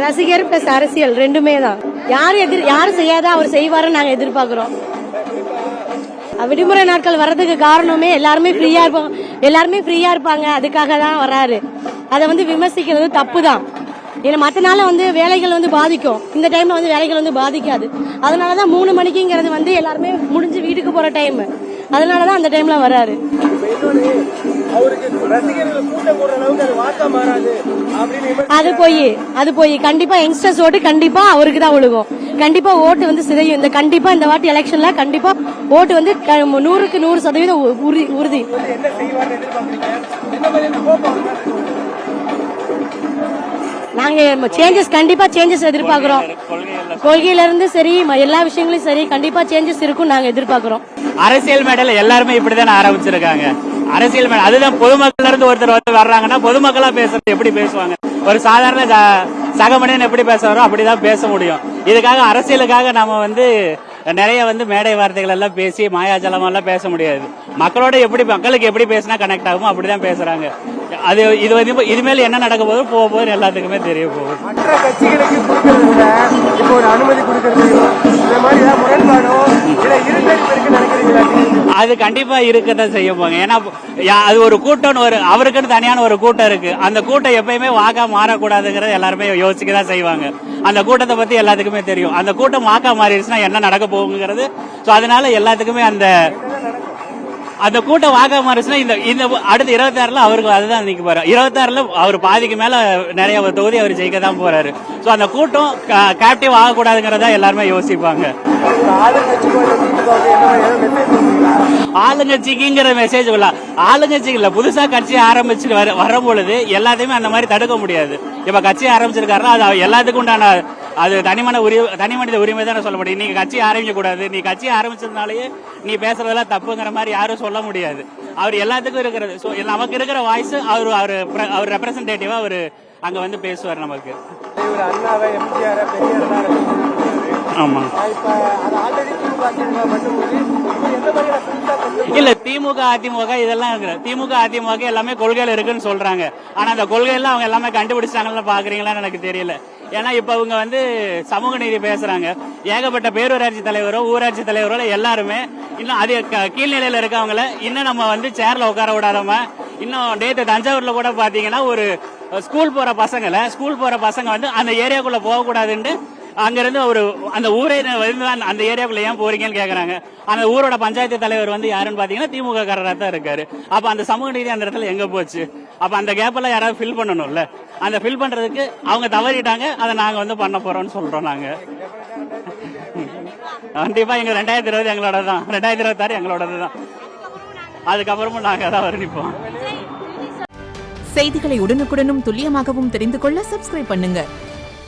ரசிகர் பிளஸ் அரசியல் ரெண்டுமே தான். யாரு செய்யாத அவர் செய்வாருன்னு நாங்க எதிர்பார்க்கிறோம். விடுமுறை நாட்கள் வர்றதுக்கு காரணமே எல்லாருமே ஃப்ரீயா இருப்பாங்க, அதுக்காக தான் வராரு. அதை விமர்சிக்கிறது தப்பு தான். ஏன்னா மற்ற நாள் வேலைகள் பாதிக்கும், இந்த டைம்ல வேலைகள் பாதிக்காது. அதனாலதான் 3 மணிக்குங்கிறது எல்லாருமே முடிஞ்சு வீட்டுக்கு போற டைம், அதனாலதான் அந்த டைம்ல வராரு. அது போய் கண்டிப்பா யங்ஸ்டர்ஸ் ஓட்டு கண்டிப்பா அவருக்கு தான் விழுகும். கண்டிப்பா ஓட்டு சிதையும். இந்த வாட்டி எலெக்ஷன்ல கண்டிப்பா ஓட்டு 100க்கு 100% உறுதி. நாங்க கண்டிப்பா சேஞ்சஸ் எதிர்பார்க்கிறோம். கொள்கையில இருந்து சரி, எல்லா விஷயங்களும் சரி, கண்டிப்பா சேஞ்சஸ் இருக்கும் நாங்க எதிர்பார்க்கிறோம். அரசியல் மேடையில எல்லாருமே இப்படிதான் ஆரம்பிச்சிருக்காங்க. அரசியல் மேடை அதுதான். பொதுமக்கள் இருந்து ஒருத்தர் வர்றாங்கன்னா பொதுமக்களா பேசுறது எப்படி பேசுவாங்க? ஒரு சாதாரண சக மனிதன் எப்படி பேசுறாரோ அப்படிதான் பேச முடியும். இதுக்காக அரசியலுக்காக நம்ம நிறைய மேடை வார்த்தைகள் எல்லாம் பேசி மாயாஜலமா எல்லாம் பேச முடியாது. மக்களுக்கு எப்படி பேசினா கனெக்ட் ஆகும் அப்படிதான் பேசுறாங்க. அது இதுமேல என்ன நடக்க போது போக போது எல்லாத்துக்குமே தெரிய போகுது. மற்ற கட்சிகளுக்கு இப்போ ஒரு அனுமதி கொடுக்கறது அது கண்டிப்பா இருக்கதான் செய்ய போங்க. ஏன்னா அது ஒரு கூட்டம், அவருக்குன்னு தனியான ஒரு கூட்டம் இருக்கு. அந்த கூட்டம் எப்பயுமே வாக்கா மாறக்கூடாதுங்கிறத எல்லாருமே யோசிக்கதான் செய்வாங்க. அந்த கூட்டத்தை பத்தி எல்லாத்துக்குமே தெரியும். அந்த கூட்டம் வாக்கா மாறிடுச்சுன்னா என்ன நடக்க போகுங்கிறது. அதனால எல்லாத்துக்குமே அந்த கூட்டம் வாக்கா மாறிச்சுன்னா இந்த அடுத்த 26ல அவருக்கு அதுதான் நிக்க போறாரு. 26ல அவர் பாதிக்கு மேல நிறைய தொகுதி அவர் ஜெயிக்க தான் போறாரு. அந்த கூட்டம் கேப்டிவ் ஆகக்கூடாதுங்கிறதா எல்லாருமே யோசிப்பாங்க. ஆளுங்கட்சிக்குங்கிற மெசேஜ் இல்ல, ஆளுங்கட்சிக்கு இல்ல, புதுசா கட்சி ஆரம்பிச்சுட்டு வரும் பொழுது எல்லாத்தையுமே அந்த மாதிரி தடுக்க முடியாது. இப்ப கட்சி ஆரம்பிச்சிருக்காருன்னா அது எல்லாத்துக்கும் உண்டான அது தனிமனித உரிமை தான் சொல்ல முடியும். நீங்க கட்சி ஆரம்பிக்க கூடாது, நீ கட்சி ஆரம்பிச்சதுனாலயே நீ பேசுறதெல்லாம் தப்புங்கிற மாதிரி யாரும் சொல்ல முடியாது. அவர் எல்லாத்துக்கும் இருக்கிறது. நமக்கு இருக்கிற வாய்ஸ் அவர் ரெப்ரசன்டேட்டிவா அவரு அங்க பேசுவார் நமக்கு. ஆமா இல்ல, திமுக அதிமுக இதெல்லாம் இருக்கு. திமுக அதிமுக எல்லாமே கொள்கையில இருக்குன்னு சொல்றாங்க. ஆனா அந்த கொள்கையெல்லாம் அவங்க எல்லாமே கண்டுபிடிச்சாங்கன்னு பாக்குறீங்களான்னு எனக்கு தெரியல. ஏன்னா இப்ப இவங்க சமூக நீதி பேசுறாங்க. ஏகப்பட்ட பேரூராட்சி தலைவரோ ஊராட்சி தலைவரோ எல்லாருமே இன்னும் அது கீழ்நிலையில இருக்கவங்கள இன்னும் நம்ம சேர்ல உட்கார விடாதம, இன்னும் நேற்று தஞ்சாவூர்ல கூட பாத்தீங்கன்னா ஒரு ஸ்கூல் போற பசங்க அந்த ஏரியாக்குள்ள போக கூடாதுன்னு அங்கிருந்து அந்த ஊரே அந்த ஏரியாக்குள்ள ஏன் போறீங்கன்னு கேக்குறாங்க. அந்த ஊரோட பஞ்சாயத்து தலைவர் யாருன்னு பாத்தீங்கன்னா திமுக காரரா தான் இருக்காரு. அப்ப அந்த சமூக நீதி அந்த இடத்துல எங்க போச்சு? அப்ப அந்த கேப் எல்லாம் யாராவது ஃபில் பண்ணணும்ல. அந்த ஃபில் பண்றதுக்கு அவங்க தவறிட்டாங்க. அதை நாங்க பண்ண போறோம்னு சொல்றோம். நாங்க கண்டிப்பா எங்க 2020 எங்களோட தான், 2026 எங்களோடது தான். அதுக்கப்புறமும் நாங்க தான் வர்ணிப்போம். செய்திகளை உடனுக்குடனும் துல்லியமாகவும் தெரிந்து கொள்ள சப்ஸ்கிரைப் பண்ணுங்க.